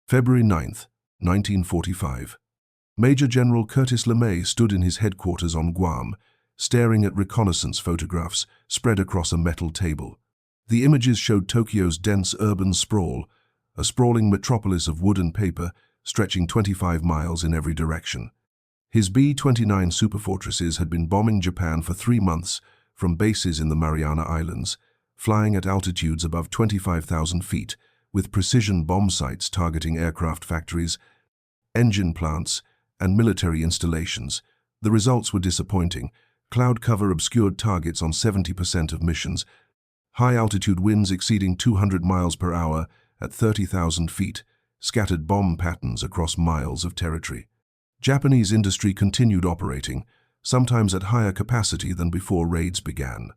February 9th, 1945. Major General Curtis LeMay stood in his headquarters on Guam, staring at reconnaissance photographs spread across a metal table. The images showed Tokyo's dense urban sprawl, a sprawling metropolis of wood and paper stretching 25 miles in every direction. His B-29 Superfortresses had been bombing Japan for 3 months from bases in the Mariana Islands, flying at altitudes above 25,000 feet, with precision bomb sites targeting aircraft factories, engine plants, and military installations. The results were disappointing. Cloud cover obscured targets on 70% of missions, high-altitude winds exceeding 200 miles per hour at 30,000 feet, scattered bomb patterns across miles of territory. Japanese industry continued operating, sometimes at higher capacity than before raids began.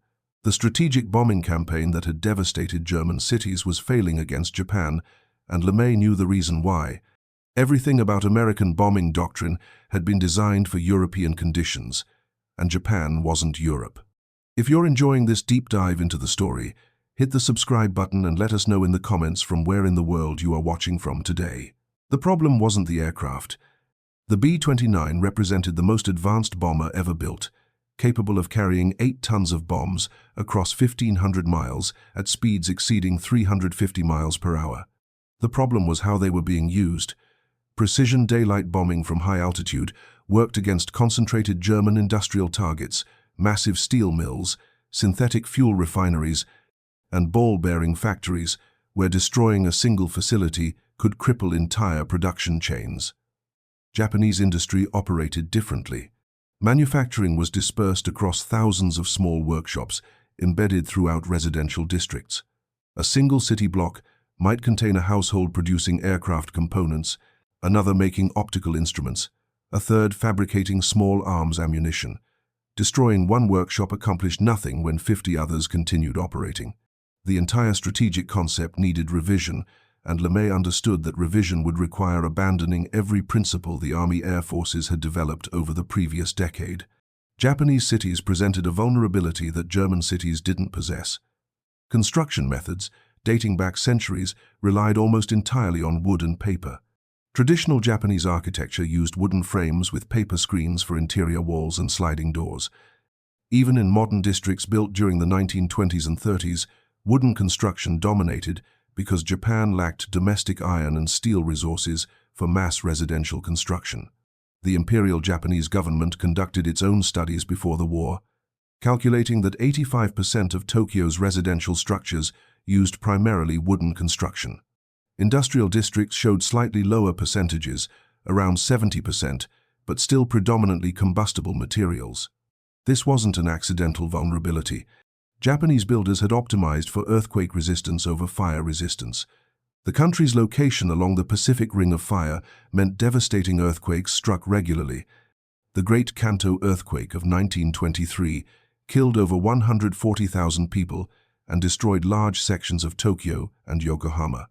The strategic bombing campaign that had devastated German cities was failing against Japan, and LeMay knew the reason why. Everything about American bombing doctrine had been designed for European conditions, and Japan wasn't Europe. If you're enjoying this deep dive into the story, hit the subscribe button and let us know in the comments from where in the world you are watching from today. The problem wasn't the aircraft. The B-29 represented the most advanced bomber ever built, capable of carrying 8 tons of bombs across 1,500 miles at speeds exceeding 350 miles per hour. The problem was how they were being used. Precision daylight bombing from high altitude worked against concentrated German industrial targets, massive steel mills, synthetic fuel refineries, and ball-bearing factories, where destroying a single facility could cripple entire production chains. Japanese industry operated differently. Manufacturing was dispersed across thousands of small workshops embedded throughout residential districts. A single city block might contain a household producing aircraft components, another making optical instruments, a third fabricating small arms ammunition. Destroying one workshop accomplished nothing when 50 others continued operating. The entire strategic concept needed revision, and LeMay understood that revision would require abandoning every principle the Army Air Forces had developed over the previous decade. Japanese cities presented a vulnerability that German cities didn't possess. Construction methods, dating back centuries, relied almost entirely on wood and paper. Traditional Japanese architecture used wooden frames with paper screens for interior walls and sliding doors. Even in modern districts built during the 1920s and 30s, wooden construction dominated because Japan lacked domestic iron and steel resources for mass residential construction. The Imperial Japanese government conducted its own studies before the war, calculating that 85% of Tokyo's residential structures used primarily wooden construction. Industrial districts showed slightly lower percentages, around 70%, but still predominantly combustible materials. This wasn't an accidental vulnerability. Japanese builders had optimized for earthquake resistance over fire resistance. The country's location along the Pacific Ring of Fire meant devastating earthquakes struck regularly. The Great Kanto earthquake of 1923 killed over 140,000 people and destroyed large sections of Tokyo and Yokohama.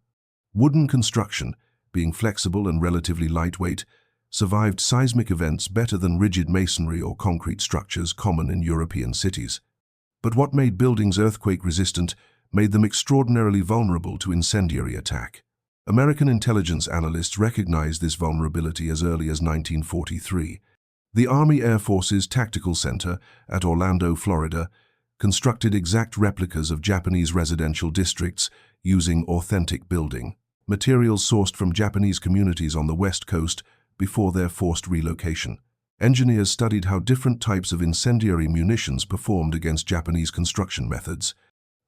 Wooden construction, being flexible and relatively lightweight, survived seismic events better than rigid masonry or concrete structures common in European cities. But what made buildings earthquake-resistant made them extraordinarily vulnerable to incendiary attack. American intelligence analysts recognized this vulnerability as early as 1943. The Army Air Force's Tactical Center at Orlando, Florida, constructed exact replicas of Japanese residential districts using authentic building materials sourced from Japanese communities on the West Coast before their forced relocation. Engineers studied how different types of incendiary munitions performed against Japanese construction methods.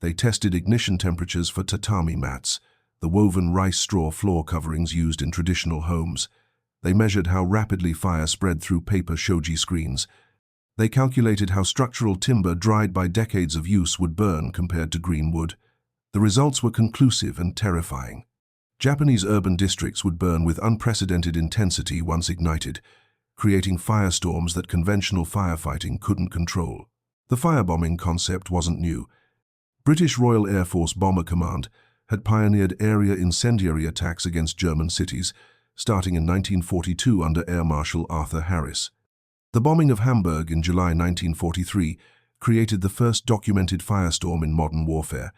They tested ignition temperatures for tatami mats, the woven rice straw floor coverings used in traditional homes. They measured how rapidly fire spread through paper shoji screens. They calculated how structural timber dried by decades of use would burn compared to green wood. The results were conclusive and terrifying. Japanese urban districts would burn with unprecedented intensity once ignited, creating firestorms that conventional firefighting couldn't control. The firebombing concept wasn't new. British Royal Air Force Bomber Command had pioneered area incendiary attacks against German cities, starting in 1942 under Air Marshal Arthur Harris. The bombing of Hamburg in July 1943 created the first documented firestorm in modern warfare,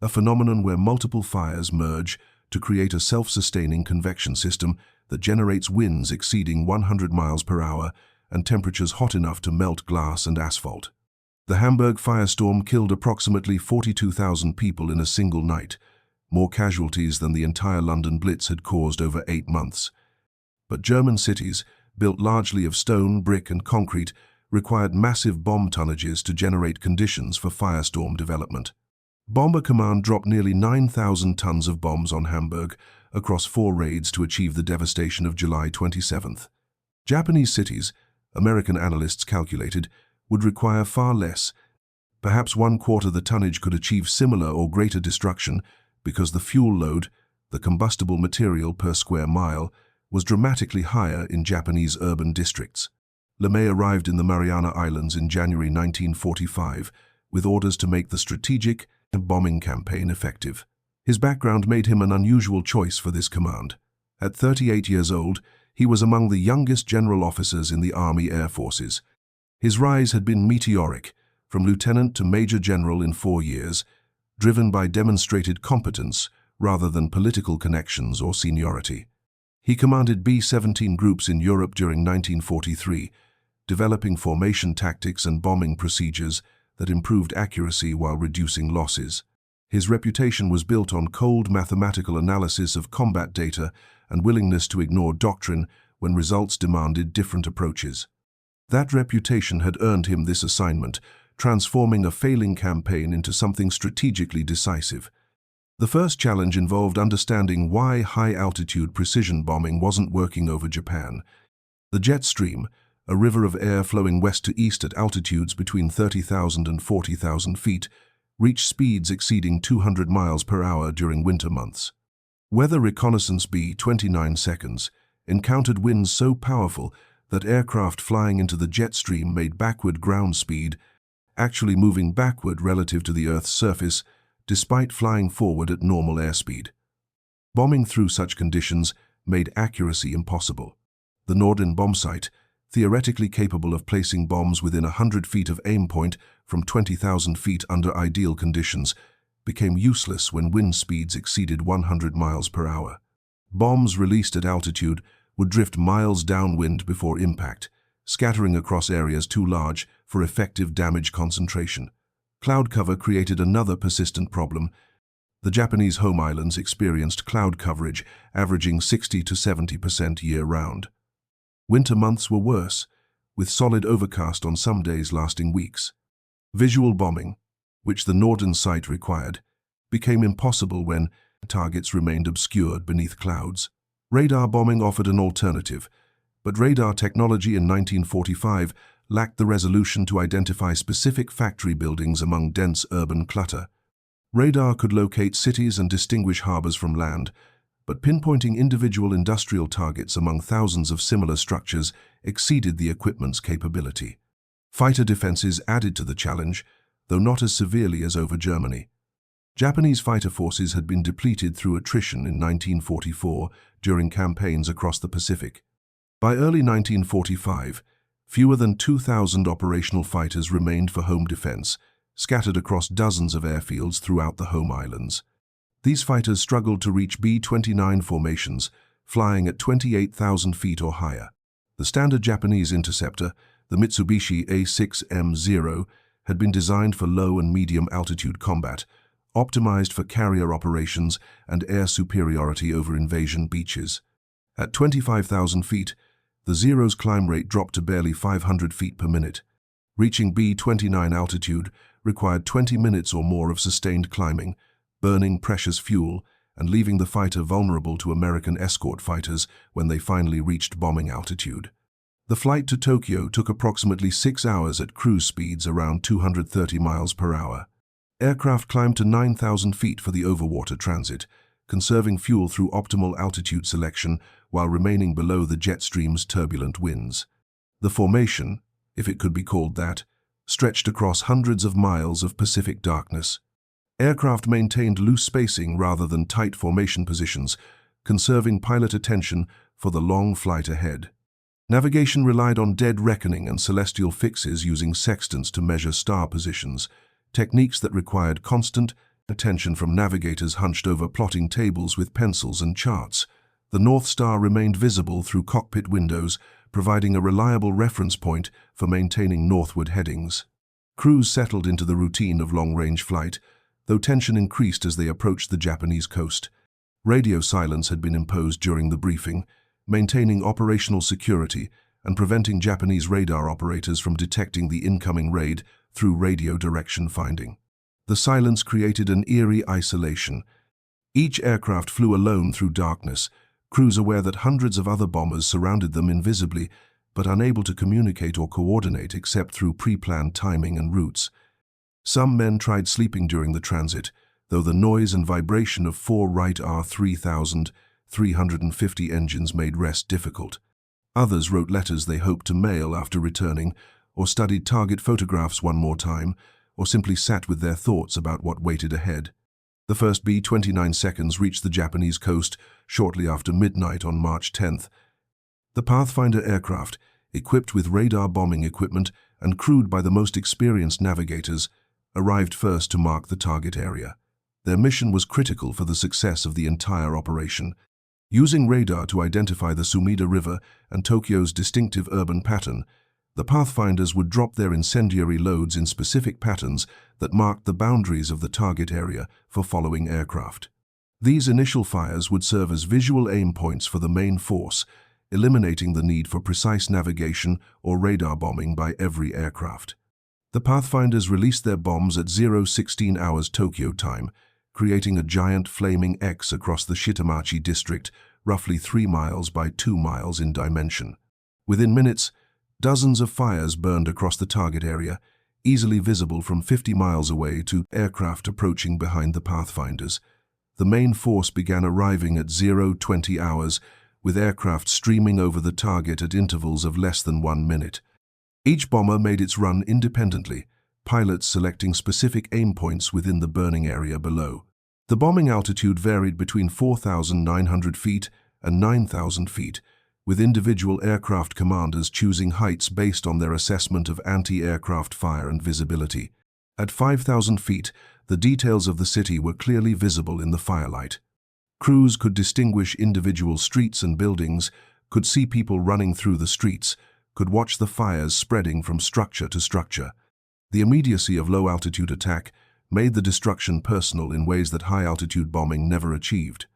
a phenomenon where multiple fires merge to create a self-sustaining convection system that generates winds exceeding 100 miles per hour and temperatures hot enough to melt glass and asphalt. The Hamburg firestorm killed approximately 42,000 people in a single night, more casualties than the entire London Blitz had caused over 8 months. But German cities, built largely of stone, brick and concrete, required massive bomb tonnages to generate conditions for firestorm development. Bomber Command dropped nearly 9,000 tons of bombs on Hamburg across 4 raids to achieve the devastation of July 27th. Japanese cities, American analysts calculated, would require far less. Perhaps 1/4 the tonnage could achieve similar or greater destruction because the fuel load, the combustible material per square mile, was dramatically higher in Japanese urban districts. LeMay arrived in the Mariana Islands in January 1945 with orders to make the strategic bombing campaign effective. His background made him an unusual choice for this command. At 38 years old, he was among the youngest general officers in the Army Air Forces. His rise had been meteoric, from lieutenant to major general in 4 years, driven by demonstrated competence rather than political connections or seniority. He commanded B-17 groups in Europe during 1943, developing formation tactics and bombing procedures that improved accuracy while reducing losses. His reputation was built on cold mathematical analysis of combat data and willingness to ignore doctrine when results demanded different approaches. That reputation had earned him this assignment, transforming a failing campaign into something strategically decisive. The first challenge involved understanding why high-altitude precision bombing wasn't working over Japan. The jet stream, a river of air flowing west to east at altitudes between 30,000 and 40,000 feet, reached speeds exceeding 200 miles per hour during winter months. Weather reconnaissance B-29 seconds encountered winds so powerful that aircraft flying into the jet stream made backward ground speed, actually moving backward relative to the Earth's surface, despite flying forward at normal airspeed. Bombing through such conditions made accuracy impossible. The Norden bombsight, theoretically capable of placing bombs within 100 feet of aim point from 20,000 feet under ideal conditions, became useless when wind speeds exceeded 100 miles per hour. Bombs released at altitude would drift miles downwind before impact, scattering across areas too large for effective damage concentration. Cloud cover created another persistent problem. The Japanese home islands experienced cloud coverage averaging 60 to 70% year-round. Winter months were worse, with solid overcast on some days lasting weeks. Visual bombing, which the Norden site required, became impossible when targets remained obscured beneath clouds. Radar bombing offered an alternative, but radar technology in 1945 lacked the resolution to identify specific factory buildings among dense urban clutter. Radar could locate cities and distinguish harbors from land, but pinpointing individual industrial targets among thousands of similar structures exceeded the equipment's capability. Fighter defenses added to the challenge, though not as severely as over Germany. Japanese fighter forces had been depleted through attrition in 1944 during campaigns across the Pacific. By early 1945, fewer than 2,000 operational fighters remained for home defense, scattered across dozens of airfields throughout the home islands. These fighters struggled to reach B-29 formations, flying at 28,000 feet or higher. The standard Japanese interceptor, the Mitsubishi A6M0, had been designed for low and medium altitude combat, optimized for carrier operations and air superiority over invasion beaches. At 25,000 feet, the Zero's climb rate dropped to barely 500 feet per minute. Reaching B-29 altitude required 20 minutes or more of sustained climbing, burning precious fuel and leaving the fighter vulnerable to American escort fighters when they finally reached bombing altitude. The flight to Tokyo took approximately 6 hours at cruise speeds around 230 miles per hour. Aircraft climbed to 9,000 feet for the overwater transit, conserving fuel through optimal altitude selection while remaining below the jet stream's turbulent winds. The formation, if it could be called that, stretched across hundreds of miles of Pacific darkness. Aircraft maintained loose spacing rather than tight formation positions, conserving pilot attention for the long flight ahead. Navigation relied on dead reckoning and celestial fixes using sextants to measure star positions, techniques that required constant, Attention from navigators hunched over plotting tables with pencils and charts. The North Star remained visible through cockpit windows, providing a reliable reference point for maintaining northward headings. Crews settled into the routine of long-range flight, though tension increased as they approached the Japanese coast. Radio silence had been imposed during the briefing, maintaining operational security and preventing Japanese radar operators from detecting the incoming raid through radio direction finding. The silence created an eerie isolation. Each aircraft flew alone through darkness, crews aware that hundreds of other bombers surrounded them invisibly, but unable to communicate or coordinate except through pre-planned timing and routes. Some men tried sleeping during the transit, though the noise and vibration of 4 Wright R-3350 engines made rest difficult. Others wrote letters they hoped to mail after returning, or studied target photographs one more time, or simply sat with their thoughts about what waited ahead. The first B-29 seconds reached the Japanese coast shortly after midnight on March 10th. The Pathfinder aircraft, equipped with radar bombing equipment and crewed by the most experienced navigators, arrived first to mark the target area. Their mission was critical for the success of the entire operation. Using radar to identify the Sumida River and Tokyo's distinctive urban pattern, the Pathfinders would drop their incendiary loads in specific patterns that marked the boundaries of the target area for following aircraft. These initial fires would serve as visual aim points for the main force, eliminating the need for precise navigation or radar bombing by every aircraft. The Pathfinders released their bombs at 0:16 hours Tokyo time, creating a giant flaming X across the Shitamachi district, roughly 3 miles by 2 miles in dimension. Within minutes, dozens of fires burned across the target area, easily visible from 50 miles away to aircraft approaching behind the Pathfinders. The main force began arriving at 0:20 hours, with aircraft streaming over the target at intervals of less than 1 minute. Each bomber made its run independently, pilots selecting specific aim points within the burning area below. The bombing altitude varied between 4,900 feet and 9,000 feet, with individual aircraft commanders choosing heights based on their assessment of anti-aircraft fire and visibility. At 5,000 feet, the details of the city were clearly visible in the firelight. Crews could distinguish individual streets and buildings, could see people running through the streets, could watch the fires spreading from structure to structure. The immediacy of low-altitude attack made the destruction personal in ways that high-altitude bombing never achieved.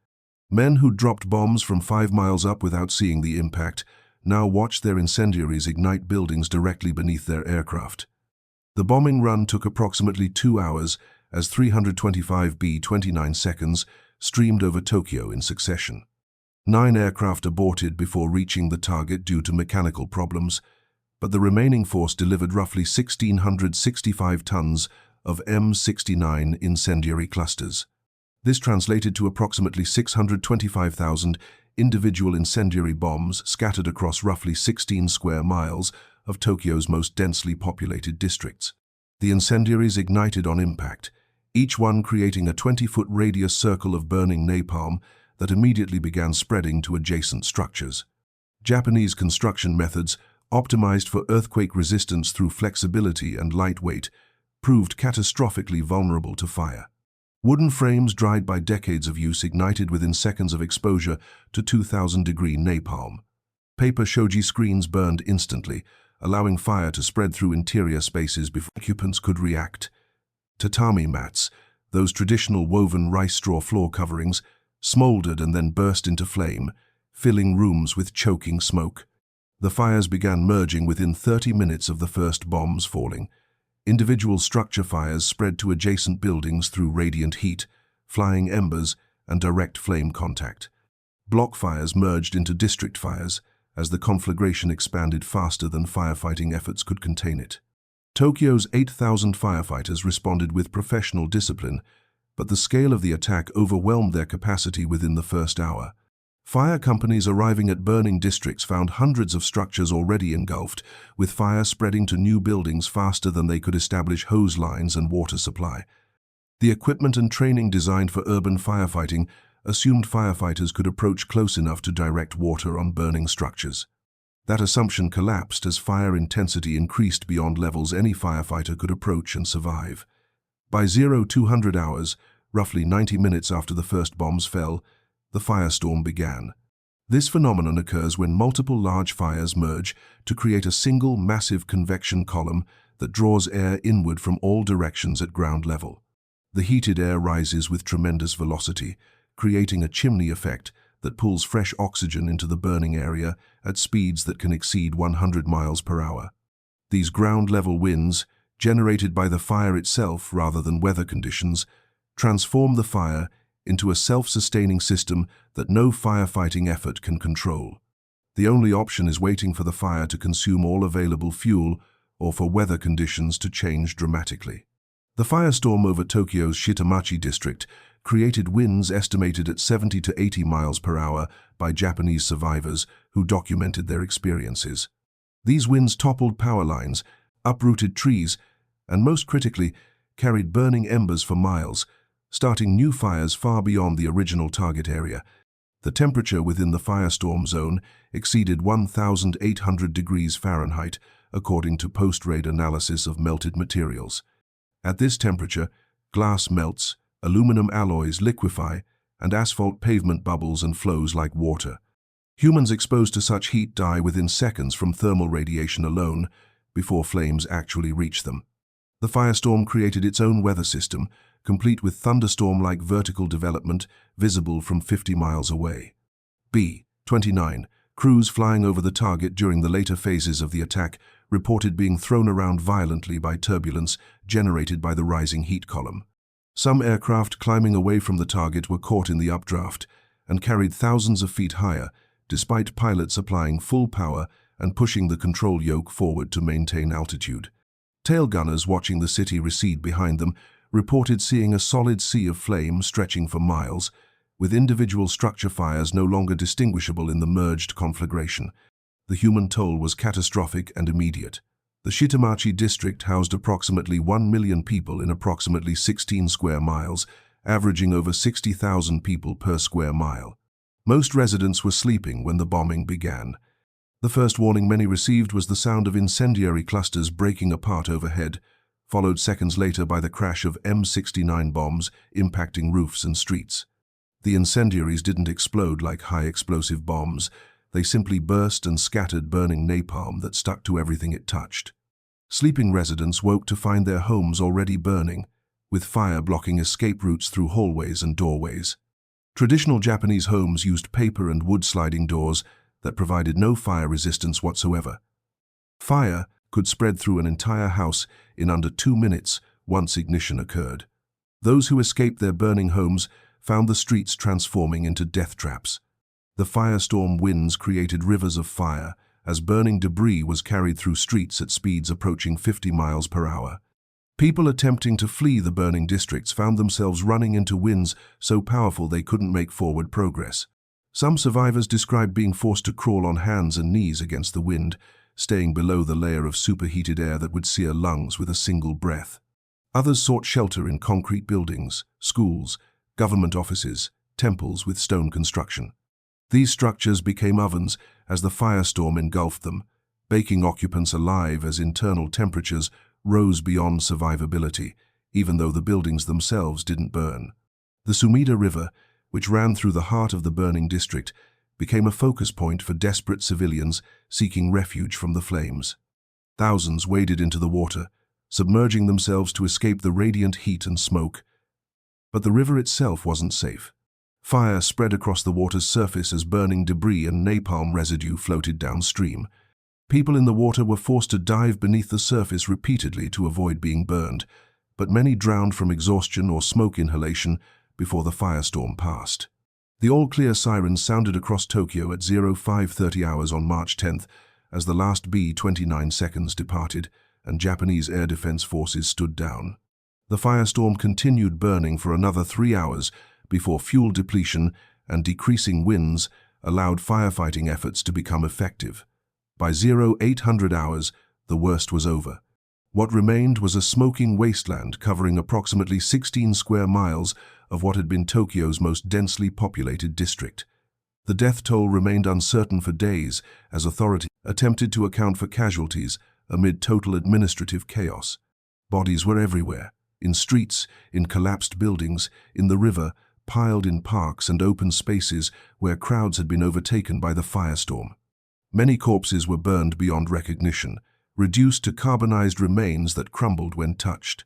Men who dropped bombs from 5 miles up without seeing the impact now watched their incendiaries ignite buildings directly beneath their aircraft. The bombing run took approximately 2 hours as 325 B-29 seconds streamed over Tokyo in succession. 9 aircraft aborted before reaching the target due to mechanical problems, but the remaining force delivered roughly 1,665 tons of M69 incendiary clusters. This translated to approximately 625,000 individual incendiary bombs scattered across roughly 16 square miles of Tokyo's most densely populated districts. The incendiaries ignited on impact, each one creating a 20-foot radius circle of burning napalm that immediately began spreading to adjacent structures. Japanese construction methods, optimized for earthquake resistance through flexibility and lightweight, proved catastrophically vulnerable to fire. Wooden frames dried by decades of use ignited within seconds of exposure to 2,000-degree napalm. Paper shoji screens burned instantly, allowing fire to spread through interior spaces before occupants could react. Tatami mats, those traditional woven rice straw floor coverings, smoldered and then burst into flame, filling rooms with choking smoke. The fires began merging within 30 minutes of the first bombs falling. Individual structure fires spread to adjacent buildings through radiant heat, flying embers, and direct flame contact. Block fires merged into district fires as the conflagration expanded faster than firefighting efforts could contain it. Tokyo's 8,000 firefighters responded with professional discipline, but the scale of the attack overwhelmed their capacity within the first hour. Fire companies arriving at burning districts found hundreds of structures already engulfed, with fire spreading to new buildings faster than they could establish hose lines and water supply. The equipment and training designed for urban firefighting assumed firefighters could approach close enough to direct water on burning structures. That assumption collapsed as fire intensity increased beyond levels any firefighter could approach and survive. By 0200 hours, roughly 90 minutes after the first bombs fell, the firestorm began. This phenomenon occurs when multiple large fires merge to create a single massive convection column that draws air inward from all directions at ground level. The heated air rises with tremendous velocity, creating a chimney effect that pulls fresh oxygen into the burning area at speeds that can exceed 100 miles per hour. These ground-level winds, generated by the fire itself rather than weather conditions, transform the fire into a self-sustaining system that no firefighting effort can control. The only option is waiting for the fire to consume all available fuel or for weather conditions to change dramatically. The firestorm over Tokyo's Shitamachi district created winds estimated at 70 to 80 miles per hour by Japanese survivors who documented their experiences. These winds toppled power lines, uprooted trees, and most critically, carried burning embers for miles, starting new fires far beyond the original target area. The temperature within the firestorm zone exceeded 1,800 degrees Fahrenheit, according to post-raid analysis of melted materials. At this temperature, glass melts, aluminum alloys liquefy, and asphalt pavement bubbles and flows like water. Humans exposed to such heat die within seconds from thermal radiation alone, before flames actually reach them. The firestorm created its own weather system, complete with thunderstorm-like vertical development visible from 50 miles away. B-29 crews flying over the target during the later phases of the attack reported being thrown around violently by turbulence generated by the rising heat column. Some aircraft climbing away from the target were caught in the updraft and carried thousands of feet higher, despite pilots applying full power and pushing the control yoke forward to maintain altitude. Tail gunners watching the city recede behind them reported seeing a solid sea of flame stretching for miles, with individual structure fires no longer distinguishable in the merged conflagration. The human toll was catastrophic and immediate. The Shitamachi district housed approximately 1 million people in approximately 16 square miles, averaging over 60,000 people per square mile. Most residents were sleeping when the bombing began. The first warning many received was the sound of incendiary clusters breaking apart overhead, followed seconds later by the crash of M69 bombs impacting roofs and streets. The incendiaries didn't explode like high-explosive bombs. They simply burst and scattered burning napalm that stuck to everything it touched. Sleeping residents woke to find their homes already burning, with fire blocking escape routes through hallways and doorways. Traditional Japanese homes used paper and wood sliding doors that provided no fire resistance whatsoever. Fire could spread through an entire house in under 2 minutes once ignition occurred. Those who escaped their burning homes found the streets transforming into death traps. The firestorm winds created rivers of fire as burning debris was carried through streets at speeds approaching 50 miles per hour. People attempting to flee the burning districts found themselves running into winds so powerful they couldn't make forward progress. Some survivors described being forced to crawl on hands and knees against the wind, staying below the layer of superheated air that would sear lungs with a single breath. Others sought shelter in concrete buildings, schools, government offices, temples with stone construction. These structures became ovens as the firestorm engulfed them, baking occupants alive as internal temperatures rose beyond survivability, even though the buildings themselves didn't burn. The Sumida River, which ran through the heart of the burning district, became a focus point for desperate civilians seeking refuge from the flames. Thousands waded into the water, submerging themselves to escape the radiant heat and smoke. But the river itself wasn't safe. Fire spread across the water's surface as burning debris and napalm residue floated downstream. People in the water were forced to dive beneath the surface repeatedly to avoid being burned, but many drowned from exhaustion or smoke inhalation before the firestorm passed. The all-clear sirens sounded across Tokyo at 0530 hours on March 10th as the last B-29 seconds departed and Japanese air defense forces stood down. The firestorm continued burning for another 3 hours before fuel depletion and decreasing winds allowed firefighting efforts to become effective. By 0800 hours, the worst was over. What remained was a smoking wasteland covering approximately 16 square miles of what had been Tokyo's most densely populated district. The death toll remained uncertain for days as authorities attempted to account for casualties amid total administrative chaos. Bodies were everywhere, in streets, in collapsed buildings, in the river, piled in parks and open spaces where crowds had been overtaken by the firestorm. Many corpses were burned beyond recognition, reduced to carbonized remains that crumbled when touched.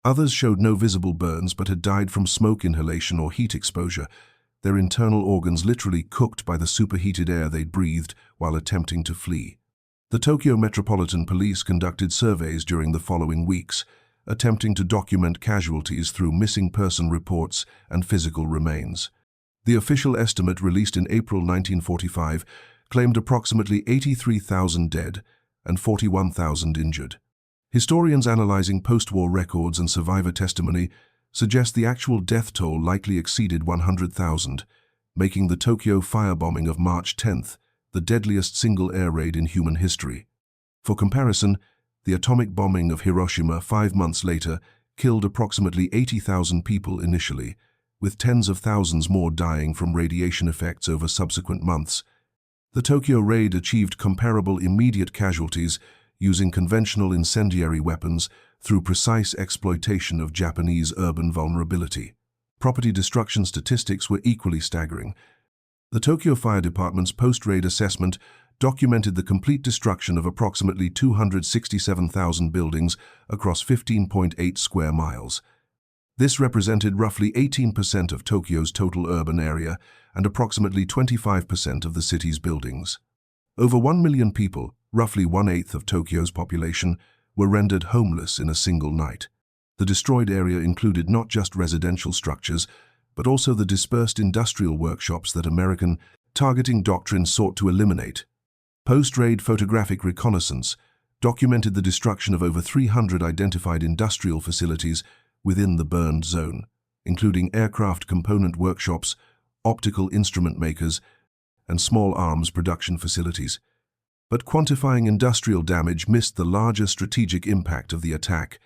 Others showed no visible burns but had died from smoke inhalation or heat exposure, their internal organs literally cooked by the superheated air they'd breathed while attempting to flee. The Tokyo Metropolitan Police conducted surveys during the following weeks, attempting to document casualties through missing person reports and physical remains. The official estimate released in April 1945 claimed approximately 83,000 dead and 41,000 injured. Historians analyzing post-war records and survivor testimony suggest the actual death toll likely exceeded 100,000, making the Tokyo firebombing of March 10th the deadliest single air raid in human history. For comparison, the atomic bombing of Hiroshima 5 months later killed approximately 80,000 people initially, with tens of thousands more dying from radiation effects over subsequent months. The Tokyo raid achieved comparable immediate casualties using conventional incendiary weapons through precise exploitation of Japanese urban vulnerability. Property destruction statistics were equally staggering. The Tokyo Fire Department's post-raid assessment documented the complete destruction of approximately 267,000 buildings across 15.8 square miles. This represented roughly 18% of Tokyo's total urban area and approximately 25% of the city's buildings. Over 1 million people, roughly 1/8 of Tokyo's population, were rendered homeless in a single night. The destroyed area included not just residential structures, but also the dispersed industrial workshops that American targeting doctrine sought to eliminate. Post-raid photographic reconnaissance documented the destruction of over 300 identified industrial facilities within the burned zone, including aircraft component workshops, optical instrument makers, and small arms production facilities. But quantifying industrial damage missed the larger strategic impact of the attack.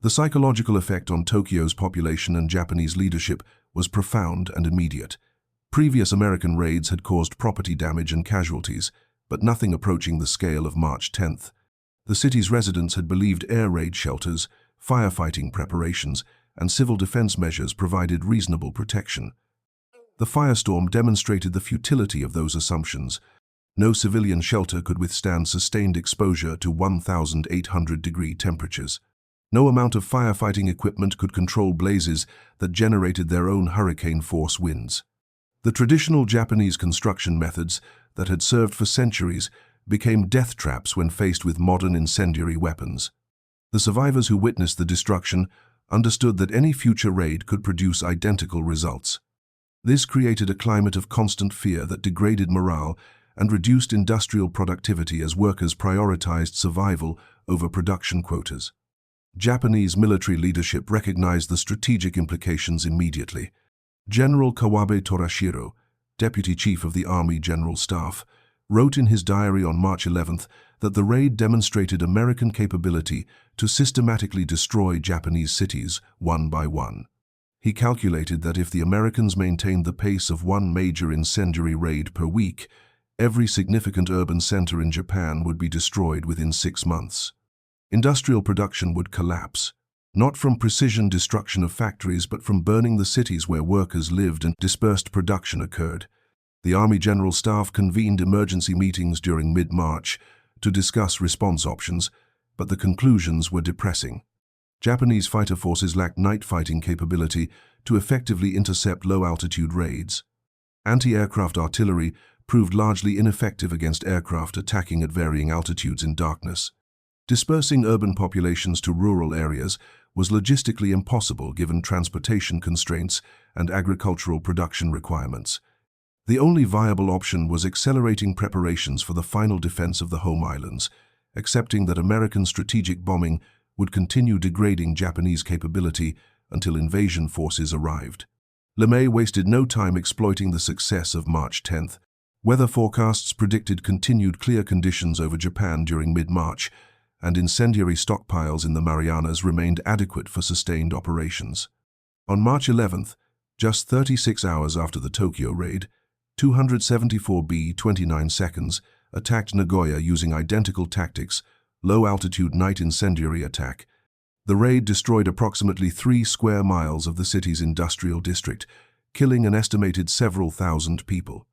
The psychological effect on Tokyo's population and Japanese leadership was profound and immediate. Previous American raids had caused property damage and casualties, but nothing approaching the scale of March 10th. The city's residents had believed air raid shelters, firefighting preparations, and civil defense measures provided reasonable protection. The firestorm demonstrated the futility of those assumptions. No civilian shelter could withstand sustained exposure to 1,800-degree temperatures. No amount of firefighting equipment could control blazes that generated their own hurricane-force winds. The traditional Japanese construction methods that had served for centuries became death traps when faced with modern incendiary weapons. The survivors who witnessed the destruction understood that any future raid could produce identical results. This created a climate of constant fear that degraded morale and reduced industrial productivity as workers prioritized survival over production quotas. Japanese military leadership recognized the strategic implications immediately. General Kawabe Torashiro, Deputy Chief of the Army General Staff, wrote in his diary on March 11th that the raid demonstrated American capability to systematically destroy Japanese cities one by one. He calculated that if the Americans maintained the pace of one major incendiary raid per week, every significant urban center in Japan would be destroyed within 6 months. Industrial production would collapse, not from precision destruction of factories, but from burning the cities where workers lived and dispersed production occurred. The Army General Staff convened emergency meetings during mid-March to discuss response options, but the conclusions were depressing. Japanese fighter forces lacked night fighting capability to effectively intercept low-altitude raids. Anti-aircraft artillery proved largely ineffective against aircraft attacking at varying altitudes in darkness. Dispersing urban populations to rural areas was logistically impossible given transportation constraints and agricultural production requirements. The only viable option was accelerating preparations for the final defense of the home islands, accepting that American strategic bombing would continue degrading Japanese capability until invasion forces arrived. LeMay wasted no time exploiting the success of March 10th. Weather forecasts predicted continued clear conditions over Japan during mid-March, and incendiary stockpiles in the Marianas remained adequate for sustained operations. On March 11th, just 36 hours after the Tokyo raid, 274 B-29 seconds attacked Nagoya using identical tactics, low-altitude night incendiary attack. The raid destroyed approximately 3 square miles of the city's industrial district, killing an estimated several thousand people.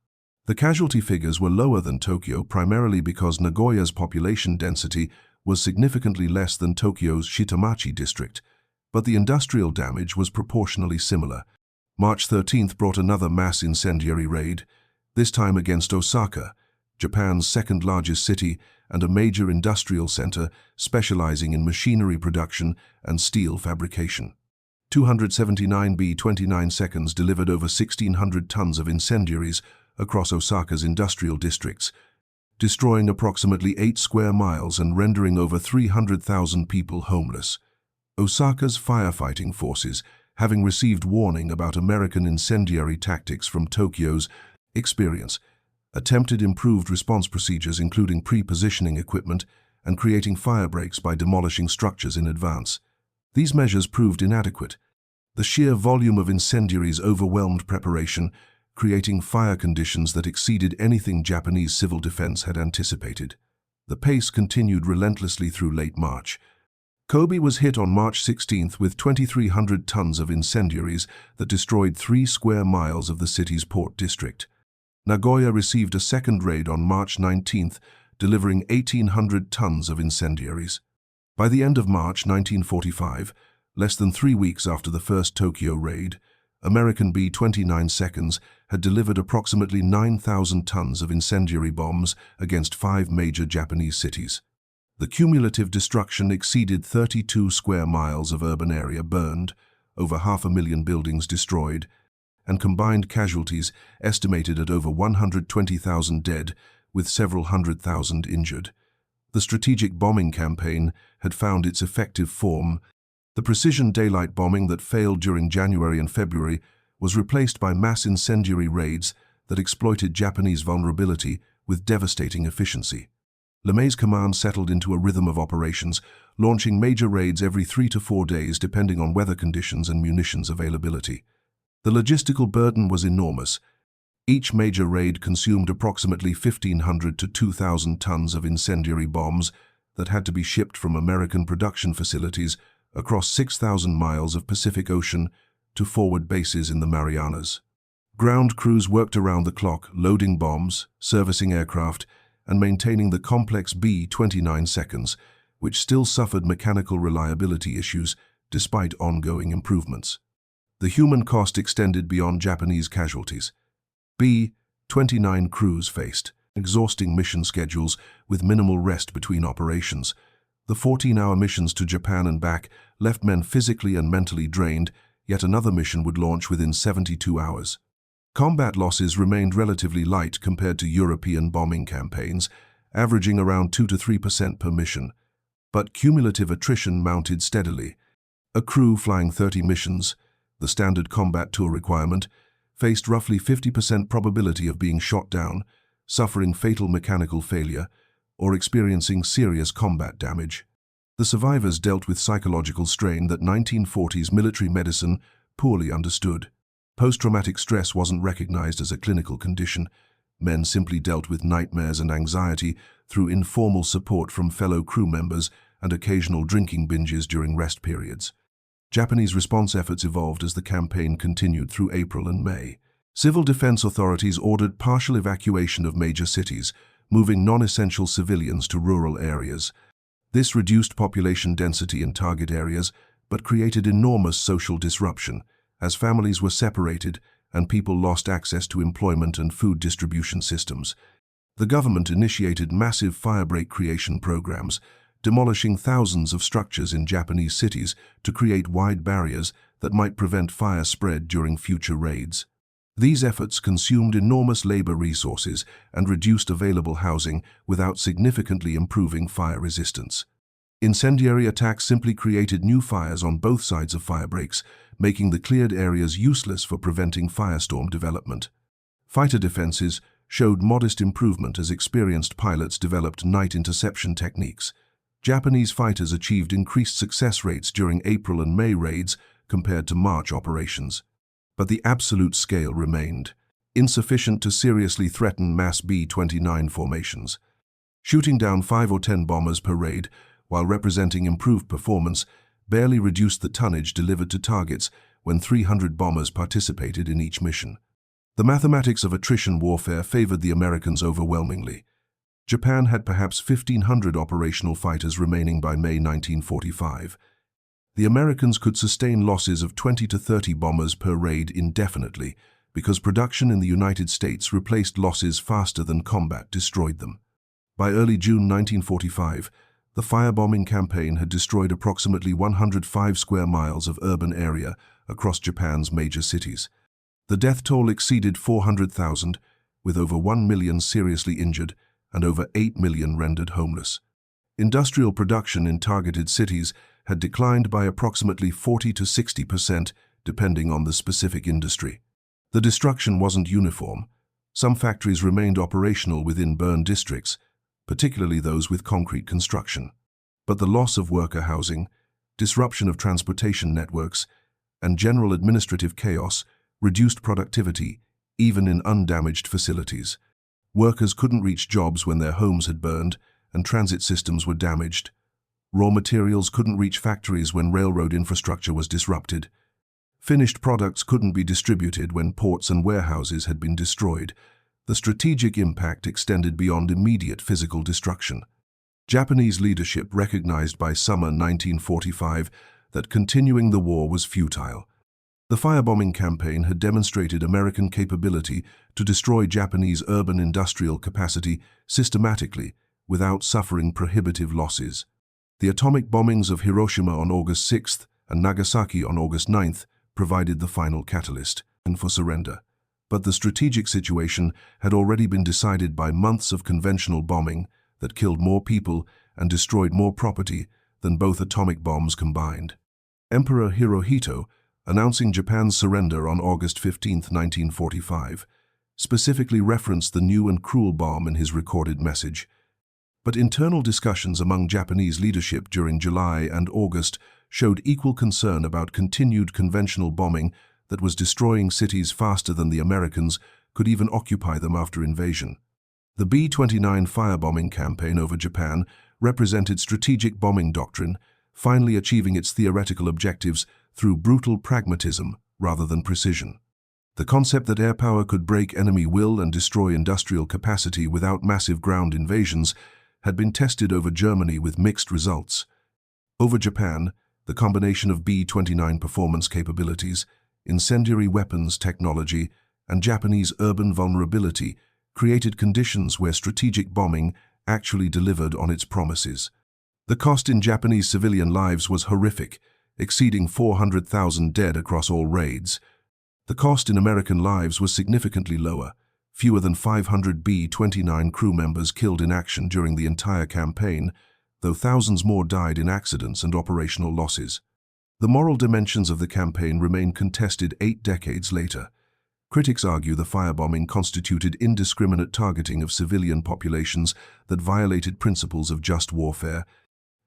The casualty figures were lower than Tokyo primarily because Nagoya's population density was significantly less than Tokyo's Shitamachi district, but the industrial damage was proportionally similar. March 13th brought another mass incendiary raid, this time against Osaka, Japan's second-largest city and a major industrial center specializing in machinery production and steel fabrication. 279 B-29 seconds delivered over 1,600 tons of incendiaries across Osaka's industrial districts, destroying approximately 8 square miles and rendering over 300,000 people homeless. Osaka's firefighting forces, having received warning about American incendiary tactics from Tokyo's experience, attempted improved response procedures including pre-positioning equipment and creating fire breaks by demolishing structures in advance. These measures proved inadequate. The sheer volume of incendiaries overwhelmed preparation, creating fire conditions that exceeded anything Japanese civil defense had anticipated. The pace continued relentlessly through late March. Kobe was hit on March 16th with 2,300 tons of incendiaries that destroyed 3 square miles of the city's port district. Nagoya received a second raid on March 19th, delivering 1,800 tons of incendiaries. By the end of March 1945, less than 3 weeks after the first Tokyo raid, American B-29 seconds had delivered approximately 9,000 tons of incendiary bombs against 5 major Japanese cities. The cumulative destruction exceeded 32 square miles of urban area burned, over 500,000 buildings destroyed, and combined casualties estimated at over 120,000 dead, with several 100,000 injured. The strategic bombing campaign had found its effective form. The precision daylight bombing that failed during January and February was replaced by mass incendiary raids that exploited Japanese vulnerability with devastating efficiency. LeMay's command settled into a rhythm of operations, launching major raids every 3 to 4 days depending on weather conditions and munitions availability. The logistical burden was enormous. Each major raid consumed approximately 1,500 to 2,000 tons of incendiary bombs that had to be shipped from American production facilities across 6,000 miles of Pacific Ocean to forward bases in the Marianas. Ground crews worked around the clock, loading bombs, servicing aircraft, and maintaining the complex B-29 seconds, which still suffered mechanical reliability issues despite ongoing improvements. The human cost extended beyond Japanese casualties. B-29 crews faced exhausting mission schedules with minimal rest between operations. The 14-hour missions to Japan and back left men physically and mentally drained, yet another mission would launch within 72 hours. Combat losses remained relatively light compared to European bombing campaigns, averaging around 2 to 3% per mission. But cumulative attrition mounted steadily. A crew flying 30 missions, the standard combat tour requirement, faced roughly 50% probability of being shot down, suffering fatal mechanical failure, or experiencing serious combat damage. The survivors dealt with psychological strain that 1940s military medicine poorly understood. Post-traumatic stress wasn't recognized as a clinical condition. Men simply dealt with nightmares and anxiety through informal support from fellow crew members and occasional drinking binges during rest periods. Japanese response efforts evolved as the campaign continued through April and May. Civil defense authorities ordered partial evacuation of major cities, moving non-essential civilians to rural areas. This reduced population density in target areas, but created enormous social disruption, as families were separated and people lost access to employment and food distribution systems. The government initiated massive firebreak creation programs, demolishing thousands of structures in Japanese cities to create wide barriers that might prevent fire spread during future raids. These efforts consumed enormous labor resources and reduced available housing without significantly improving fire resistance. Incendiary attacks simply created new fires on both sides of firebreaks, making the cleared areas useless for preventing firestorm development. Fighter defenses showed modest improvement as experienced pilots developed night interception techniques. Japanese fighters achieved increased success rates during April and May raids compared to March operations. But the absolute scale remained insufficient to seriously threaten mass B-29 formations. Shooting down 5 or 10 bombers per raid, while representing improved performance, barely reduced the tonnage delivered to targets when 300 bombers participated in each mission. The mathematics of attrition warfare favored the Americans overwhelmingly. Japan had perhaps 1,500 operational fighters remaining by May 1945. The Americans could sustain losses of 20 to 30 bombers per raid indefinitely because production in the United States replaced losses faster than combat destroyed them. By early June 1945, the firebombing campaign had destroyed approximately 105 square miles of urban area across Japan's major cities. The death toll exceeded 400,000, with over 1 million seriously injured and over 8 million rendered homeless. Industrial production in targeted cities had declined by approximately 40 to 60%, depending on the specific industry. The destruction wasn't uniform. Some factories remained operational within burned districts, particularly those with concrete construction. But the loss of worker housing, disruption of transportation networks, and general administrative chaos reduced productivity, even in undamaged facilities. Workers couldn't reach jobs when their homes had burned and transit systems were damaged. Raw materials couldn't reach factories when railroad infrastructure was disrupted. Finished products couldn't be distributed when ports and warehouses had been destroyed. The strategic impact extended beyond immediate physical destruction. Japanese leadership recognized by summer 1945 that continuing the war was futile. The firebombing campaign had demonstrated American capability to destroy Japanese urban industrial capacity systematically without suffering prohibitive losses. The atomic bombings of Hiroshima on August 6th and Nagasaki on August 9th provided the final catalyst for surrender. But the strategic situation had already been decided by months of conventional bombing that killed more people and destroyed more property than both atomic bombs combined. Emperor Hirohito, announcing Japan's surrender on August 15, 1945, specifically referenced the new and cruel bomb in his recorded message. But internal discussions among Japanese leadership during July and August showed equal concern about continued conventional bombing that was destroying cities faster than the Americans could even occupy them after invasion. The B-29 firebombing campaign over Japan represented strategic bombing doctrine, finally achieving its theoretical objectives through brutal pragmatism rather than precision. The concept that air power could break enemy will and destroy industrial capacity without massive ground invasions had been tested over Germany with mixed results. Over Japan, the combination of B-29 performance capabilities, incendiary weapons technology, and Japanese urban vulnerability created conditions where strategic bombing actually delivered on its promises. The cost in Japanese civilian lives was horrific, exceeding 400,000 dead across all raids. The cost in American lives was significantly lower, fewer than 500 B-29 crew members killed in action during the entire campaign, though thousands more died in accidents and operational losses. The moral dimensions of the campaign remain contested 8 decades later. Critics argue the firebombing constituted indiscriminate targeting of civilian populations that violated principles of just warfare.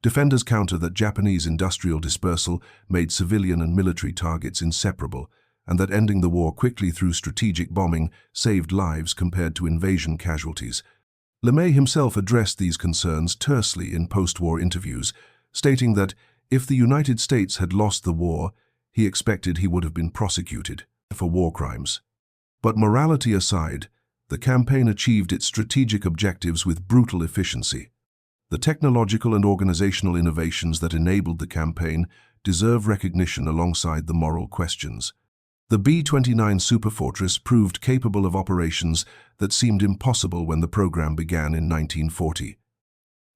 Defenders counter that Japanese industrial dispersal made civilian and military targets inseparable, and that ending the war quickly through strategic bombing saved lives compared to invasion casualties. LeMay himself addressed these concerns tersely in post-war interviews, stating that if the United States had lost the war, he expected he would have been prosecuted for war crimes. But morality aside, the campaign achieved its strategic objectives with brutal efficiency. The technological and organizational innovations that enabled the campaign deserve recognition alongside the moral questions. The B-29 Superfortress proved capable of operations that seemed impossible when the program began in 1940.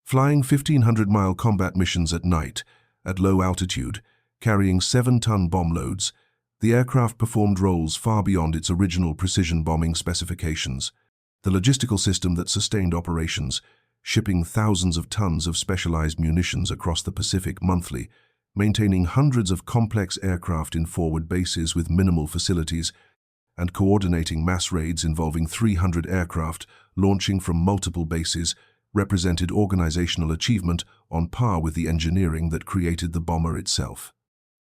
Flying 1,500-mile combat missions at night, at low altitude, carrying 7-ton bomb loads, the aircraft performed roles far beyond its original precision bombing specifications. The logistical system that sustained operations, shipping thousands of tons of specialized munitions across the Pacific monthly, maintaining hundreds of complex aircraft in forward bases with minimal facilities, and coordinating mass raids involving 300 aircraft launching from multiple bases, represented organizational achievement on par with the engineering that created the bomber itself.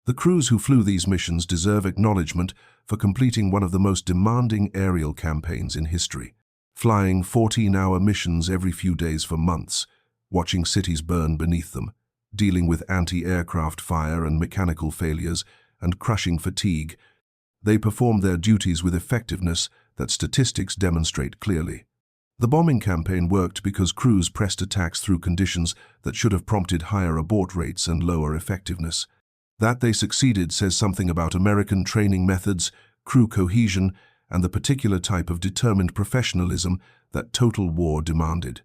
The crews who flew these missions deserve acknowledgement for completing one of the most demanding aerial campaigns in history, flying 14-hour missions every few days for months, watching cities burn beneath them, dealing with anti-aircraft fire and mechanical failures and crushing fatigue. They performed their duties with effectiveness that statistics demonstrate clearly. The bombing campaign worked because crews pressed attacks through conditions that should have prompted higher abort rates and lower effectiveness. That they succeeded says something about American training methods, crew cohesion, and the particular type of determined professionalism that total war demanded.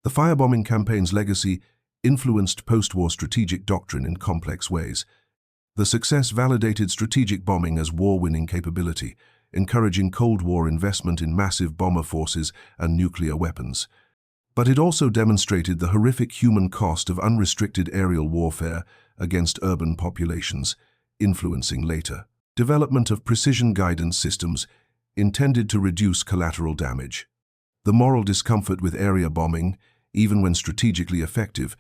The firebombing campaign's legacy influenced post-war strategic doctrine in complex ways. The success validated strategic bombing as war-winning capability, encouraging Cold War investment in massive bomber forces and nuclear weapons. But it also demonstrated the horrific human cost of unrestricted aerial warfare against urban populations, influencing later development of precision guidance systems intended to reduce collateral damage. The moral discomfort with area bombing, even when strategically effective,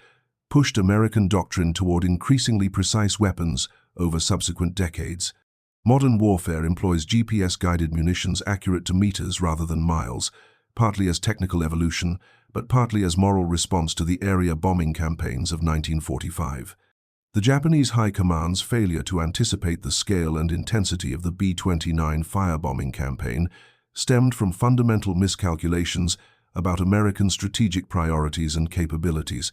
pushed American doctrine toward increasingly precise weapons over subsequent decades. Modern warfare employs GPS-guided munitions accurate to meters rather than miles, partly as technical evolution, but partly as moral response to the area bombing campaigns of 1945. The Japanese High Command's failure to anticipate the scale and intensity of the B-29 firebombing campaign stemmed from fundamental miscalculations about American strategic priorities and capabilities.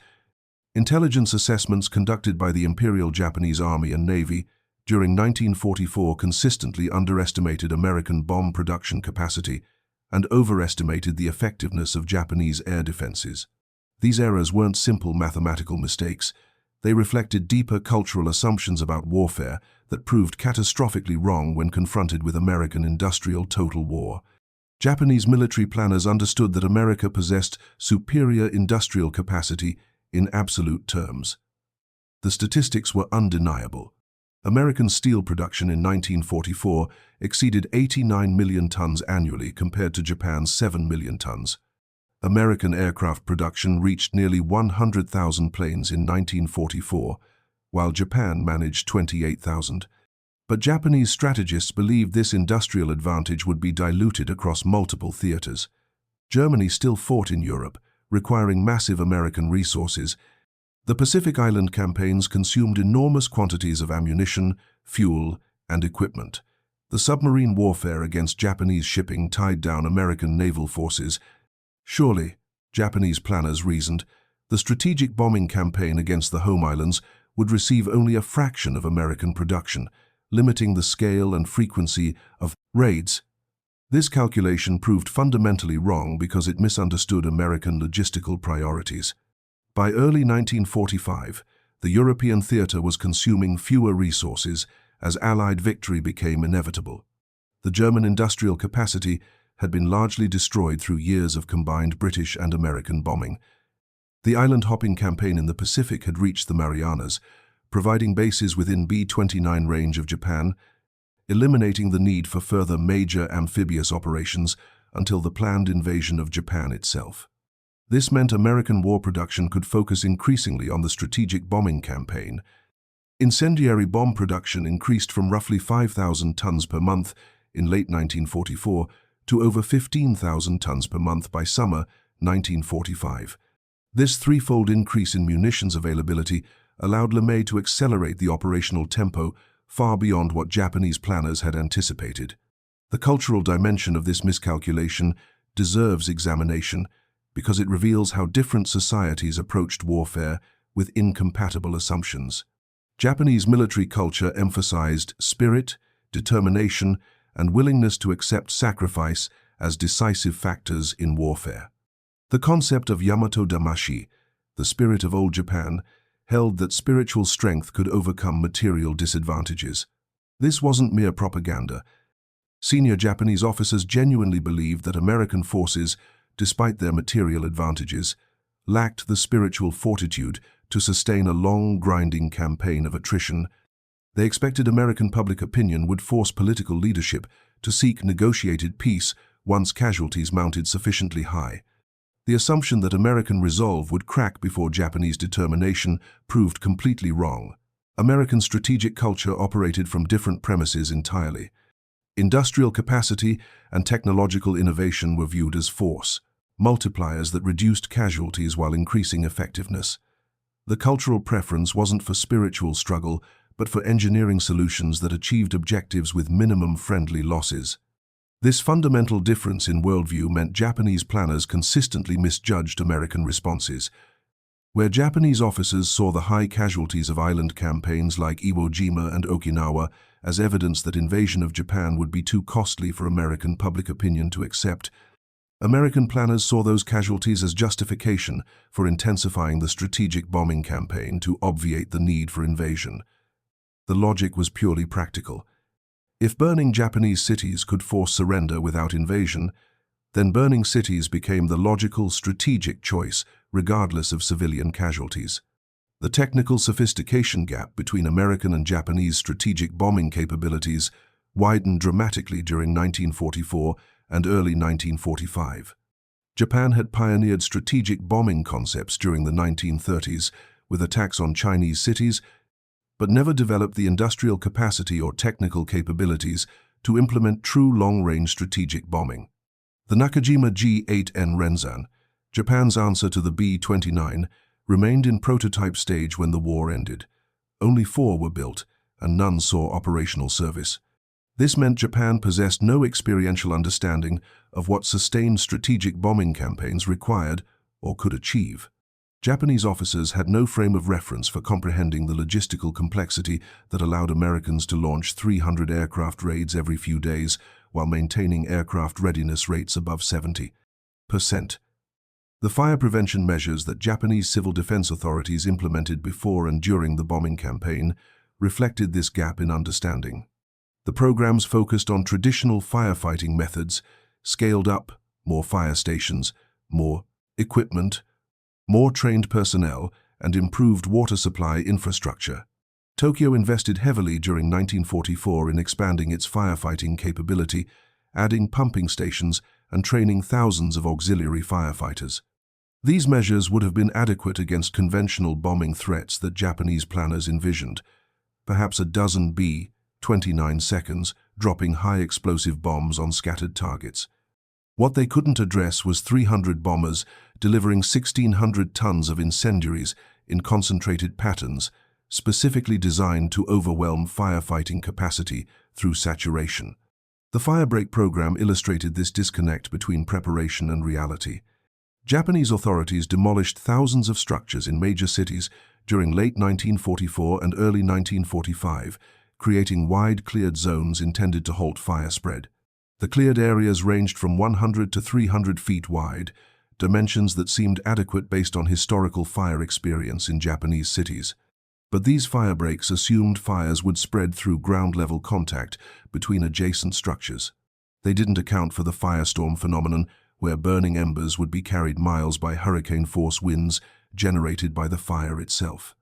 Intelligence assessments conducted by the Imperial Japanese Army and Navy during 1944 consistently underestimated American bomb production capacity and overestimated the effectiveness of Japanese air defenses. These errors weren't simple mathematical mistakes. They reflected deeper cultural assumptions about warfare that proved catastrophically wrong when confronted with American industrial total war. Japanese military planners understood that America possessed superior industrial capacity in absolute terms. The statistics were undeniable. American steel production in 1944 exceeded 89 million tons annually compared to Japan's 7 million tons. American aircraft production reached nearly 100,000 planes in 1944, while Japan managed 28,000. But Japanese strategists believed this industrial advantage would be diluted across multiple theaters. Germany still fought in Europe, requiring massive American resources. The Pacific Island campaigns consumed enormous quantities of ammunition, fuel, and equipment. The submarine warfare against Japanese shipping tied down American naval forces. Surely, Japanese planners reasoned, the strategic bombing campaign against the home islands would receive only a fraction of American production, limiting the scale and frequency of raids. This calculation proved fundamentally wrong because it misunderstood American logistical priorities. By early 1945, the European theater was consuming fewer resources as Allied victory became inevitable. The German industrial capacity had been largely destroyed through years of combined British and American bombing. The island-hopping campaign in the Pacific had reached the Marianas, providing bases within B-29 range of Japan, eliminating the need for further major amphibious operations until the planned invasion of Japan itself. This meant American war production could focus increasingly on the strategic bombing campaign. Incendiary bomb production increased from roughly 5,000 tons per month in late 1944 to over 15,000 tons per month by summer 1945. This threefold increase in munitions availability allowed LeMay to accelerate the operational tempo far beyond what Japanese planners had anticipated. The cultural dimension of this miscalculation deserves examination because it reveals how different societies approached warfare with incompatible assumptions. Japanese military culture emphasized spirit, determination, and willingness to accept sacrifice as decisive factors in warfare. The concept of Yamato Damashi, the spirit of old Japan, held that spiritual strength could overcome material disadvantages. This wasn't mere propaganda. Senior Japanese officers genuinely believed that American forces, despite their material advantages, lacked the spiritual fortitude to sustain a long, grinding campaign of attrition. They expected American public opinion would force political leadership to seek negotiated peace once casualties mounted sufficiently high. The assumption that American resolve would crack before Japanese determination proved completely wrong. American strategic culture operated from different premises entirely. Industrial capacity and technological innovation were viewed as force, multipliers that reduced casualties while increasing effectiveness. The cultural preference wasn't for spiritual struggle, but for engineering solutions that achieved objectives with minimum friendly losses. This fundamental difference in worldview meant Japanese planners consistently misjudged American responses. Where Japanese officers saw the high casualties of island campaigns like Iwo Jima and Okinawa as evidence that invasion of Japan would be too costly for American public opinion to accept, American planners saw those casualties as justification for intensifying the strategic bombing campaign to obviate the need for invasion. The logic was purely practical. If burning Japanese cities could force surrender without invasion, then burning cities became the logical strategic choice, regardless of civilian casualties. The technical sophistication gap between American and Japanese strategic bombing capabilities widened dramatically during 1944 and early 1945. Japan had pioneered strategic bombing concepts during the 1930s with attacks on Chinese cities, but never developed the industrial capacity or technical capabilities to implement true long-range strategic bombing. The Nakajima G-8N Renzan, Japan's answer to the B-29, remained in prototype stage when the war ended. Only 4 were built, and none saw operational service. This meant Japan possessed no experiential understanding of what sustained strategic bombing campaigns required or could achieve. Japanese officers had no frame of reference for comprehending the logistical complexity that allowed Americans to launch 300 aircraft raids every few days while maintaining aircraft readiness rates above 70%. The fire prevention measures that Japanese civil defense authorities implemented before and during the bombing campaign reflected this gap in understanding. The programs focused on traditional firefighting methods, scaled up, more fire stations, more equipment, more trained personnel, and improved water supply infrastructure. Tokyo invested heavily during 1944 in expanding its firefighting capability, adding pumping stations and training thousands of auxiliary firefighters. These measures would have been adequate against conventional bombing threats that Japanese planners envisioned. Perhaps a dozen B-29 seconds dropping high-explosive bombs on scattered targets. What they couldn't address was 300 bombers delivering 1,600 tons of incendiaries in concentrated patterns, specifically designed to overwhelm firefighting capacity through saturation. The firebreak program illustrated this disconnect between preparation and reality. Japanese authorities demolished thousands of structures in major cities during late 1944 and early 1945, creating wide cleared zones intended to halt fire spread. The cleared areas ranged from 100 to 300 feet wide, dimensions that seemed adequate based on historical fire experience in Japanese cities. But these firebreaks assumed fires would spread through ground-level contact between adjacent structures. They didn't account for the firestorm phenomenon, where burning embers would be carried miles by hurricane-force winds generated by the fire itself.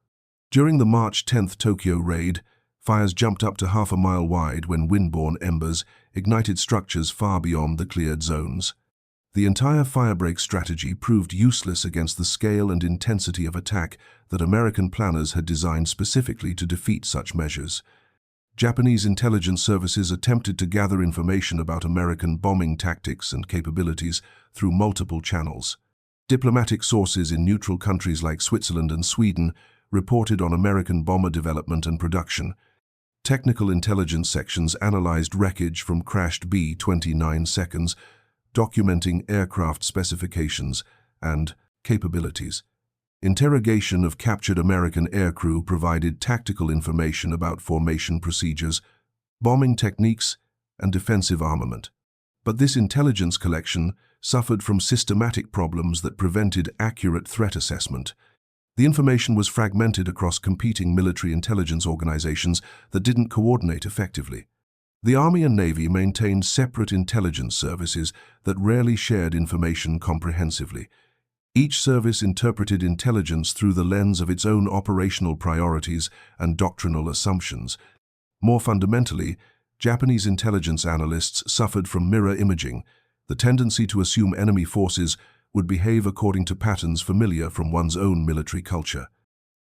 During the March 10th Tokyo raid, fires jumped up to half a mile wide when wind-borne embers ignited structures far beyond the cleared zones. The entire firebreak strategy proved useless against the scale and intensity of attack that American planners had designed specifically to defeat such measures. Japanese intelligence services attempted to gather information about American bombing tactics and capabilities through multiple channels. Diplomatic sources in neutral countries like Switzerland and Sweden reported on American bomber development and production. Technical intelligence sections analyzed wreckage from crashed B-29 seconds, documenting aircraft specifications and capabilities. Interrogation of captured American aircrew provided tactical information about formation procedures, bombing techniques, and defensive armament. But this intelligence collection suffered from systematic problems that prevented accurate threat assessment. The information was fragmented across competing military intelligence organizations that didn't coordinate effectively. The Army and Navy maintained separate intelligence services that rarely shared information comprehensively. Each service interpreted intelligence through the lens of its own operational priorities and doctrinal assumptions. More fundamentally, Japanese intelligence analysts suffered from mirror imaging, the tendency to assume enemy forces would behave according to patterns familiar from one's own military culture.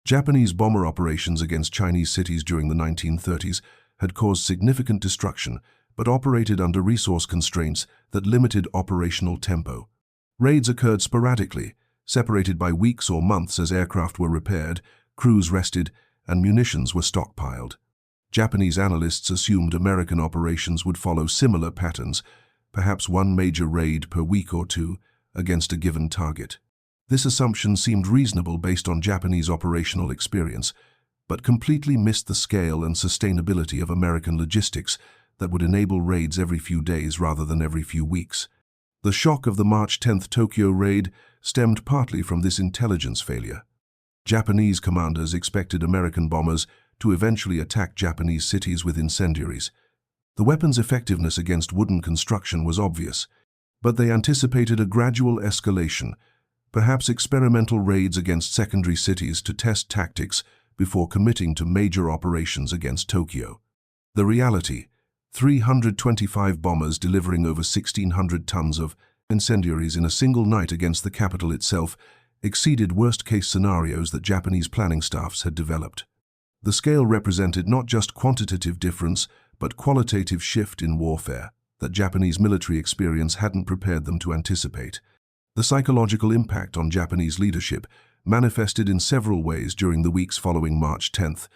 Japanese bomber operations against Chinese cities during the 1930s had caused significant destruction, but operated under resource constraints that limited operational tempo. Raids occurred sporadically, separated by weeks or months as aircraft were repaired, crews rested, and munitions were stockpiled. Japanese analysts assumed American operations would follow similar patterns, perhaps one major raid per week or two, against a given target. This assumption seemed reasonable based on Japanese operational experience, but completely missed the scale and sustainability of American logistics that would enable raids every few days rather than every few weeks. The shock of the March 10 Tokyo raid stemmed partly from this intelligence failure. Japanese commanders expected American bombers to eventually attack Japanese cities with incendiaries. The weapon's effectiveness against wooden construction was obvious, but they anticipated a gradual escalation, perhaps experimental raids against secondary cities to test tactics before committing to major operations against Tokyo. The reality: 325 bombers delivering over 1,600 tons of incendiaries in a single night against the capital itself exceeded worst-case scenarios that Japanese planning staffs had developed. The scale represented not just quantitative difference, but qualitative shift in warfare that Japanese military experience hadn't prepared them to anticipate. The psychological impact on Japanese leadership manifested in several ways during the weeks following March 10th.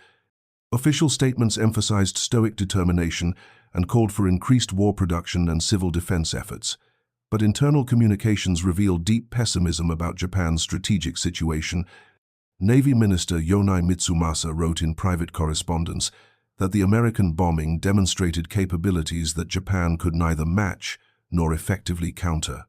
Official statements emphasized stoic determination and called for increased war production and civil defense efforts. But internal communications revealed deep pessimism about Japan's strategic situation. Navy Minister Yonai Mitsumasa wrote in private correspondence that the American bombing demonstrated capabilities that Japan could neither match nor effectively counter.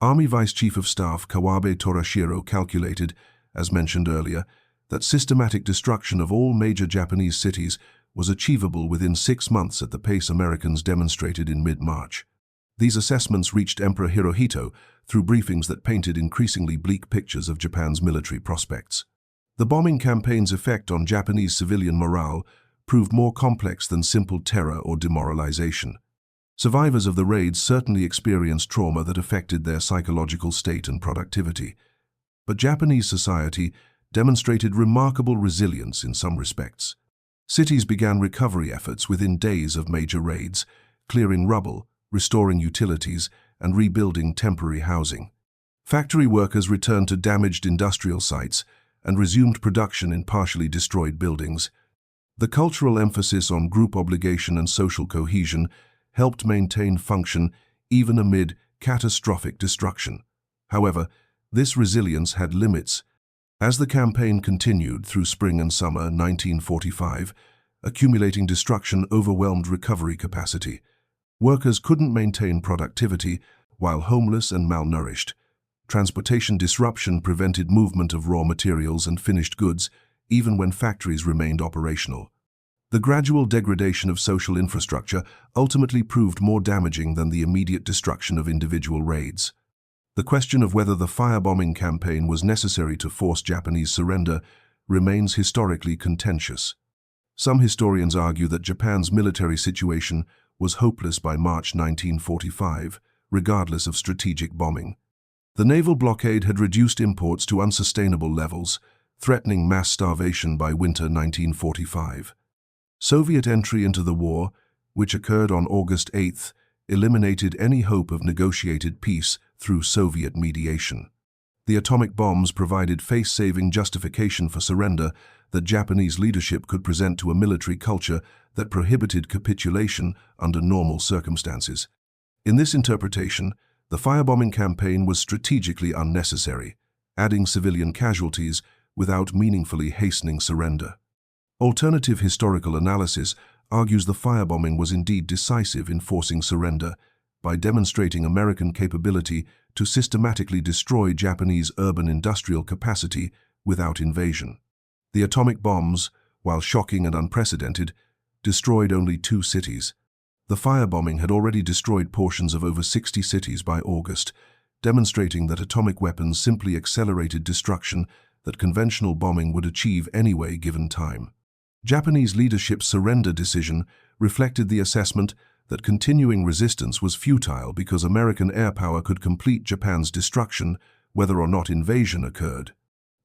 Army Vice Chief of Staff Kawabe Torashiro calculated, as mentioned earlier, that systematic destruction of all major Japanese cities was achievable within 6 months at the pace Americans demonstrated in mid-March. These assessments reached Emperor Hirohito through briefings that painted increasingly bleak pictures of Japan's military prospects. The bombing campaign's effect on Japanese civilian morale proved more complex than simple terror or demoralization. Survivors of the raids certainly experienced trauma that affected their psychological state and productivity. But Japanese society demonstrated remarkable resilience in some respects. Cities began recovery efforts within days of major raids, clearing rubble, restoring utilities, and rebuilding temporary housing. Factory workers returned to damaged industrial sites and resumed production in partially destroyed buildings. The cultural emphasis on group obligation and social cohesion helped maintain function even amid catastrophic destruction. However, this resilience had limits. As the campaign continued through spring and summer 1945, accumulating destruction overwhelmed recovery capacity. Workers couldn't maintain productivity while homeless and malnourished. Transportation disruption prevented movement of raw materials and finished goods, even when factories remained operational. The gradual degradation of social infrastructure ultimately proved more damaging than the immediate destruction of individual raids. The question of whether the firebombing campaign was necessary to force Japanese surrender remains historically contentious. Some historians argue that Japan's military situation was hopeless by March 1945, regardless of strategic bombing. The naval blockade had reduced imports to unsustainable levels, threatening mass starvation by winter 1945. Soviet entry into the war, which occurred on August 8th, eliminated any hope of negotiated peace through Soviet mediation. The atomic bombs provided face-saving justification for surrender that Japanese leadership could present to a military culture that prohibited capitulation under normal circumstances. In this interpretation, the firebombing campaign was strategically unnecessary, adding civilian casualties without meaningfully hastening surrender. Alternative historical analysis argues the firebombing was indeed decisive in forcing surrender by demonstrating American capability to systematically destroy Japanese urban industrial capacity without invasion. The atomic bombs, while shocking and unprecedented, destroyed only 2 cities. The firebombing had already destroyed portions of over 60 cities by August, demonstrating that atomic weapons simply accelerated destruction that conventional bombing would achieve anyway given time. Japanese leadership's surrender decision reflected the assessment that continuing resistance was futile because American air power could complete Japan's destruction whether or not invasion occurred.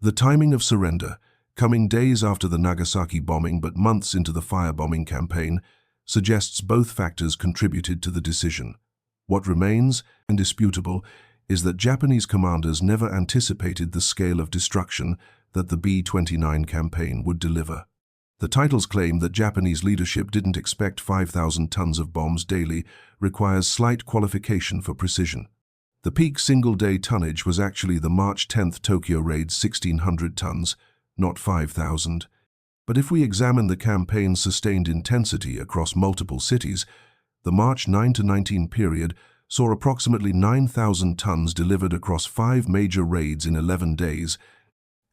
The timing of surrender, coming days after the Nagasaki bombing but months into the firebombing campaign, suggests both factors contributed to the decision. What remains indisputable is that Japanese commanders never anticipated the scale of destruction that the B-29 campaign would deliver. The titles claim that Japanese leadership didn't expect 5,000 tons of bombs daily requires slight qualification for precision. The peak single-day tonnage was actually the March 10th Tokyo raid's 1,600 tons, not 5,000. But if we examine the campaign's sustained intensity across multiple cities, the March 9 to 19 period saw approximately 9,000 tons delivered across 5 major raids in 11 days,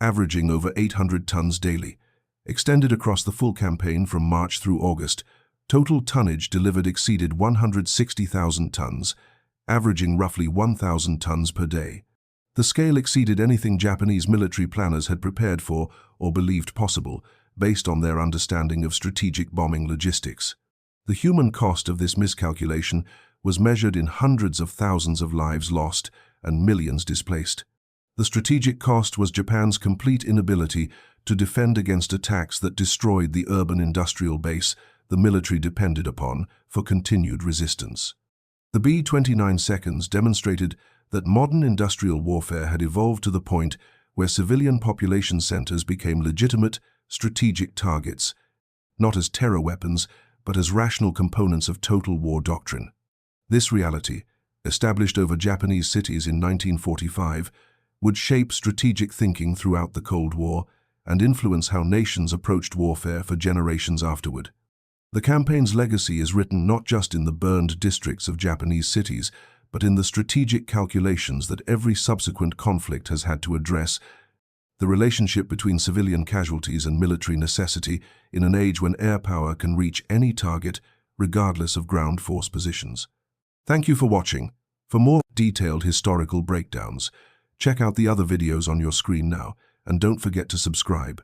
averaging over 800 tons daily. Extended across the full campaign from March through August, total tonnage delivered exceeded 160,000 tons, averaging roughly 1,000 tons per day. The scale exceeded anything Japanese military planners had prepared for or believed possible, based on their understanding of strategic bombing logistics. The human cost of this miscalculation was measured in hundreds of thousands of lives lost and millions displaced. The strategic cost was Japan's complete inability to defend against attacks that destroyed the urban industrial base the military depended upon for continued resistance. The B-29 seconds demonstrated that modern industrial warfare had evolved to the point where civilian population centers became legitimate, strategic targets, not as terror weapons, but as rational components of total war doctrine. This reality, established over Japanese cities in 1945, would shape strategic thinking throughout the Cold War and influence how nations approached warfare for generations afterward. The campaign's legacy is written not just in the burned districts of Japanese cities, but in the strategic calculations that every subsequent conflict has had to address, the relationship between civilian casualties and military necessity in an age when air power can reach any target, regardless of ground force positions. Thank you for watching. For more detailed historical breakdowns, check out the other videos on your screen now, and don't forget to subscribe.